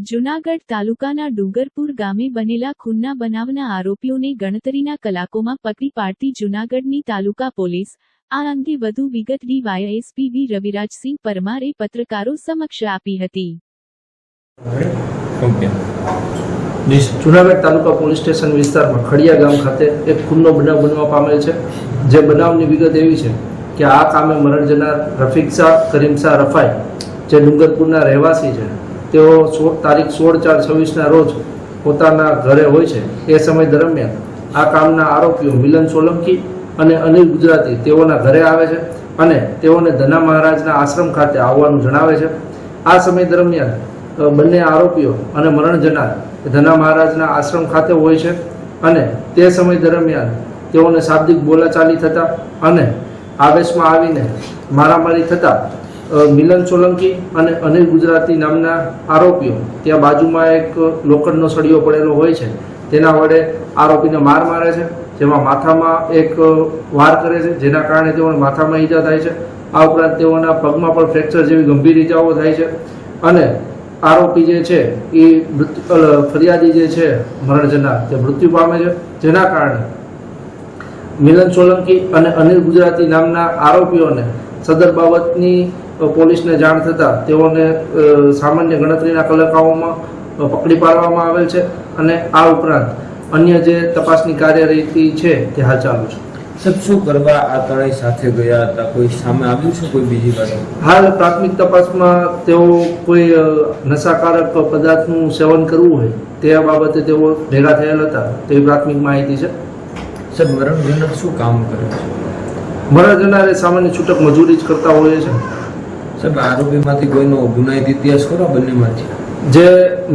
જૂનાગઢ તાલુકાના ડુંગરપુર ગામે બનેલા ખૂનના બનાવના આરોપીઓને ગણતરીના કલાકોમાં પકડી પાડતી જૂનાગઢની તાલુકા પોલીસ આ અંગે વધુ વિગત ડીવાયએસપી વી રવિરાજસિંહ પરમારે પત્રકારો સમક્ષ આપી હતી. જૂનાગઢ તાલુકા પોલીસ સ્ટેશન વિસ્તારમાં ખડિયા ગામ ખાતે એક ખૂનનો બનાવ બનવા પામેલ છે. જે બનાવની વિગત એવી છે કે આ કામે મરણ જનાર રફીક શાહ કરીમ શાહ રફાઈ જે ડુંગરપુરના રહેવાસી છે, તેઓ તારીખ 16/4/26ના રોજ પોતાના ઘરે હોય છે. એ સમય દરમિયાન આ કામના આરોપીઓ મિલન સોલંકી અને અનિલ ગુજરાતી તેઓના ઘરે આવે છે અને તેઓને ધના મહારાજના આશ્રમ ખાતે આવવાનું જણાવે છે. આ સમય દરમિયાન બંને આરોપીઓ અને મરણ જનાર ધના મહારાજના આશ્રમ ખાતે હોય છે અને તે સમય દરમિયાન તેઓને શાબ્દિક બોલાચાલી થતા અને આવેશમાં આવીને મારામારી થતા મિલન સોલંકી અને અનિલ ગુજરાતી નામના આરોપીઓ ત્યાં બાજુમાં એક લોખંડનો સળિયો પડેલો હોય છે, તેના વડે આરોપીને માર મારે છે, જેમાં માથામાં એક વાર કરે છે, જેના કારણે તેઓને માથામાં ઈજા થાય છે. આ ઉપરાંત તેઓના પગમાં પણ ફ્રેક્ચર જેવી ગંભીર ઈજાઓ થાય છે અને આરોપી જે છે એ ફરિયાદી જે છે મરણ જનાર તે મૃત્યુ પામે છે, જેના કારણે મિલન સોલંકી અને અનિલ ગુજરાતી નામના આરોપીઓને સદર બાબતની પોલીસને જાણ થતાં તેઓને સામાન્ય ગણતરીના કલાકોમાં પકડી પાડવામાં આવેલ છે અને આ ઉપરાંત અન્ય જે તપાસની કાર્યરીતિ છે તે હાલ ચાલુ છે. સબ શું કરવા આ ત્રણેય સાથે ગયા હતા? કોઈ સામે આવ્યું છે? કોઈ બીજી વાત? હાલ પ્રાથમિક તપાસમાં તેઓ કોઈ નશાકારક પદાર્થનું સેવન કરવું હોય તે બાબતે તેઓ ભેગા થયેલ હતા તેવી પ્રાથમિક માહિતી છે. સર, મરણ જનાર શું કામ કરે છે? મરણ જનાર સામાન્ય છૂટક મજૂરી જ કરતા હોય છે. સાહેબ, આરોપીમાંથી કોઈનો ગુનાહિત ઇતિહાસ ખરો બંનેમાંથી? જે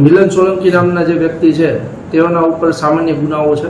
મિલન સોલંકી નામના જે વ્યક્તિ છે તેઓના ઉપર સામાન્ય ગુનાઓ છે.